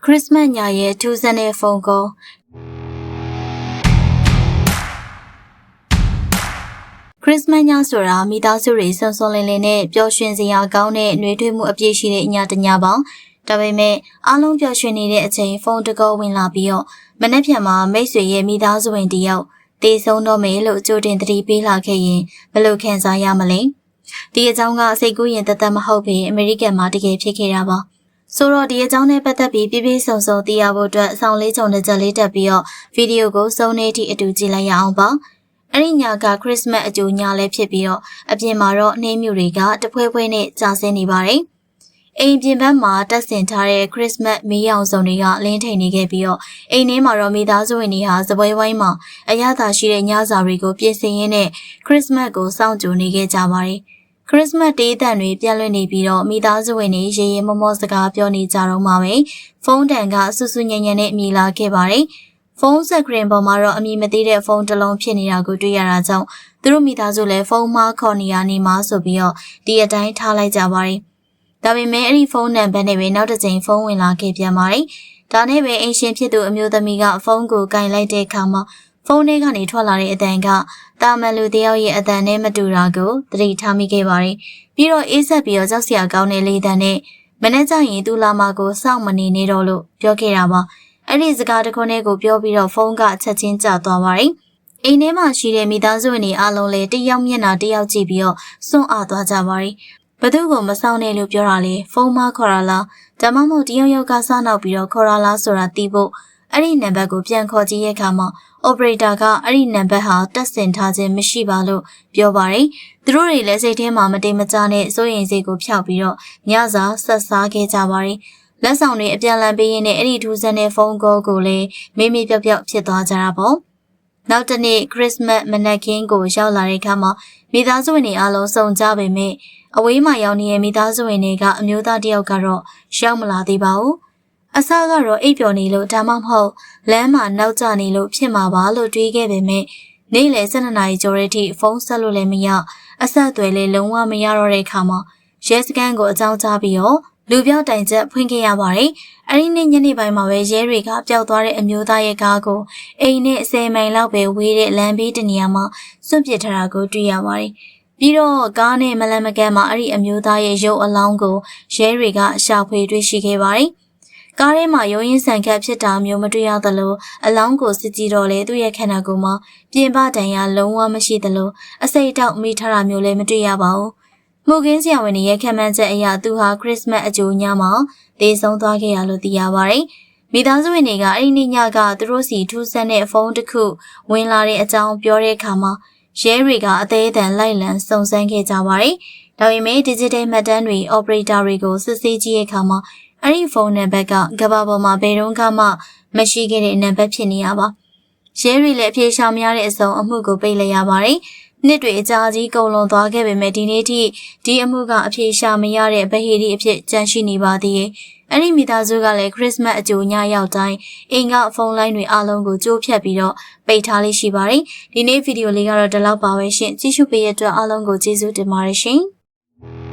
Christmas ညရဲ့ထူးဆန်းတဲ့ဖုန်းကောခရစ်စမတ်ညဆိုတာမိသားစုတွေဆွန်ဆွန်လင်းလင်းနဲ့ပျော်ရွှင်စရာကောင်းတဲ့နှွေးထွေးမှုအပြည့်ရှိတဲ့ညတညပေါင်းဒါပေမဲ့အားလုံးပျော်ရွှင်နေတဲ့အချိန်ဖုန်းတကောဝင်လာပြီးတော့မနေ့ဖြန်မှာမိတ်ဆွေရဲ့မိသားစုဝင်တယောက်တေဆုံးတော့မယ်လို့ကြိုတင်သတိပေးလာခဲ့ရင်ဘယ်လိုခံစားရမလဲဒီအကြောင်းကစိတ်ကူးရင်တသက်မဟုတ်ပေအမေရိကန်မှာတကယ်ဖြစ်ခဲ့တာပါဆိုတော့ဒီအကြောင်းနဲ့ပတ်သက်ပြီးပြည့်စုံစုံသိရဖို့အတွက်အဆောင်လေးချုံတစ်ချက်လေးတက်ပြီးတော့ဗီဒီယိုကိုစုံနေထိအတူကြည့်လိုက်ရအောင်ပါအဲ့ဒီညကခရစ်စမတ်အကြိုညလည်းဖြစ်ပြီးတော့အပြင်မှာတော့နှင်းမြူတွေကတဖွဲဖွဲနဲ့ကြာဆင်းနေပါတယ်အိမ်ပြင်ဘက်မှာတက်ဆင်ထားတဲ့ခရစ်စမတ်မီးရောင်စုံတွေကလင်းထိန်နေခဲ့ပြီးတော့အိမ်ထဲမှာတော့မိသားစုဝင်တွေဟာစပွဲဝိုင်းမှာအရသာရှိတဲ့ညစာတွေကိုပြင်ဆင်ရင်းနဲ့ခရစ်စမတ်ကိုစောင့်ကြိုနေခဲ့ကြပါတယ်ခရစ်စမတ်တေးသံတွေပြန့်လွင့်နေပြီးတော့မိသားစုဝင်တွေရေရေမောမောစကားပြောနေကြတော့မှပဲဖုန်းတန်ကဆူဆူညံ့ညံ့နဲ့မြည်လာခဲ့ပါတယ်ဖုန်းစကရင်ပေါ်မှာတော့အမည်မသိတဲ့ဖုန်းတစ်လုံးဖြစ်နေတာကိုတွေ့ရတာကြောင့်သူတို့မိသားစုလည်းဖုန်းမခေါ်နေရနေမှာဆိုပြီးတော့ဒီအတိုင်းထားလိုက်ကြပါတယ်ဒါပေမဲ့အဲ့ဒီဖုန်းနံပါတ်နဲ့ပဲနောက်တစ်ချိန်ဖုန်းဝင်လာခဲ့ပြန်ပါတယ်ဒါနဲ့ပဲအင်ရှင်ဖြစ်သူအမျိုးသမီးကဖုန်းကိုကင်လိုက်တဲ့အခါမှာဖုန်းထဲကနေထွက်လာတဲ့အတန်ကတာမန်လူတယောက်ရဲ့အတန်နဲ့မတူတာကိုသတိထားမိခဲ့ပါတယ်ပြီးတော့အေးဆက်ပြီးတော့ကြောက်စရာကောင်းတဲ့လေတန်နဲ့မနေ့ကျရင်သူလာမကိုစောင့်မနေနေတော့လို့ပြောခဲ့တာပါအဲ့ဒီစကားတခွန်းလေးကိုပြောပြီးတော့ဖုန်းကချက်ချင်းကျသွားပါတယ်အိမ်ထဲမှာရှိတဲ့မိသားစုဝင်တွေအားလုံးလည်းတယောက်မျက်နှာတယောက်ကြည့်ပြီးတော့စွန့်အားသွားကြပါတယ်ဘသူကိုမဆောင်နဲ့လို့ပြောတာလေဖုန်းမခေါ်ရလားဒါမှမဟုတ်တယောက်ယောက်ကစားနောက်ပြီးတော့ခေါ်ရလားဆိုတာသိဖို့အဲ့ဒီနံပါတ်ကိုပြန်ခေါ်ကြည့်ရဲ့အခါမှာ operator ကအဲ့ဒီနံပါတ်ဟာတက်ဆင်ထားခြင်းမရှိပါလို့ပြောပါတယ်သူတို့တွေလည်းစိတ်ထဲမှာမတိမ်မကျနဲ့စိုးရိမ်စိတ်ကိုဖျောက်ပြီးတော့ညစာဆက်စားခဲ့ကြပါတယ်လက်ဆောင်တွေအပြန်လန်ပေးရင်းနဲ့အဲ့ဒီထူးဆန်းတဲ့ဖုန်းကောကိုလည်းမေးမေးပြော့ပြော့ဖြစ်သွားကြတာပေါ့နောက်တနေ့ခရစ်စမတ်မနက်ခင်းကိုရောက်လာတဲ့အခါမှာမိသားစုဝင်တွေအားလုံးစုံကြပေမဲ့အဝေးမှာရောက်နေတဲ့မိသားစုဝင်တွေကအမျိုးသားတယောက်ကတော့ရောက်မလာသေးပါဘူးအစကတော့အိပ်ပျော်နေလို့ဒါမှမဟုတ်လမ်းမှာနောက်ကျနေလို့ဖြစ်မှာပါလို့တွေးခဲ့ပေမဲ့နေ့လယ်12နာရီကျော်တဲ့အထိဖုန်းဆက်လို့လည်းမရအဆက်အသွယ်လည်းလုံးဝမရတော့တဲ့အခါမှာရဲစခန်းကိုအကြောင်းကြားပြီးတော့လူပြောက်တိုင်ချက်ဖွင့်ခဲ့ရပါတယ်။အဲဒီနေ့ညနေပိုင်းမှာပဲရဲတွေကပျောက်သွားတဲ့အမျိုးသားရဲ့ကားကိုအိမ်နဲ့10မိုင်လောက်ပဲဝေးတဲ့လမ်းဘေးတနေရာမှာစွန့်ပစ်ထားတာကိုတွေ့ရပါတယ်။ပြီးတော့ကားနဲ့မလန်မကန်းမှာအဲ့ဒီအမျိုးသားရဲ့ရုပ်အလောင်းကိုရဲတွေကရှာဖွေတွေ့ရှိခဲ့ပါတယ်။ကားထဲမှာရုံးရင်းဆန်ခတ်ဖြစ်တာမျိုးမတွေ့ရသလိုအလောင်းကိုစစ်ကြည့်တော့လေသူ့ရဲ့ခန္ဓာကိုယ်မှာပြင်ပတန်ရာလုံးဝမရှိသလိုအစိတ်အတောက်မိထားတာမျိုးလည်းမတွေ့ရပါဘူး။မှုခင်းဆရာဝန်ရဲ့ခံမှန်းချက်အရသူဟာခရစ်စမတ်အကြိုညမှာတေဆုံးသွားခဲ့ရလို့သိရပါတယ်။မိသားစုဝင်တွေကအဲ့ဒီနေ့ညကသူတို့စီထူးဆန်းတဲ့ဖုန်းတစ်ခုဝင်လာတဲ့အကြောင်းပြောတဲ့အခါမှာရဲတွေကအသေးအတန်လိုက်လံစုံစမ်းခဲ့ကြပါတယ်။ဒါပေမဲ့ digital မှတ်တမ်းတွေ operator တွေကိုစစ်ဆေးကြည့်တဲ့အခါမှာအဲ့ဒီဖုန်းနံပါတ်ကကမ္ဘာပေါ်မှာဘယ်တော့မှမရှိခဲ့တဲ့နံပါတ်ဖြစ်နေရပါ။ရဲတွေလည်းအပြေရှာမရတဲ့အစုံအမှုကိုပိတ်လိုက်ရပါတယ်။နှစ်တွေအကြာကြီးကုန်လွန်သွားခဲ့ပေမဲ့ဒီနေ့ထိဒီအမှုကအပြေရှာမရတဲ့ဗဟေဒီအဖြစ်ကြန့်ရှိနေပါသေးတယ်။အဲ့ဒီမိသားစုကလည်းခရစ်စမတ်အကြိုညရောက်တိုင်းအိမ်ကဖုန်းလိုင်းတွေအားလုံးကိုကြိုးဖြတ်ပြီးတော့ပိတ်ထားလေးရှိပါတယ်။ဒီနေ့ဗီဒီယိုလေးကတော့ဒီလောက်ပါပဲရှင်။ကြည့်ရှုပေးရတဲ့အတွက်အားလုံးကိုကျေးဇူးတင်ပါတယ်ရှင်။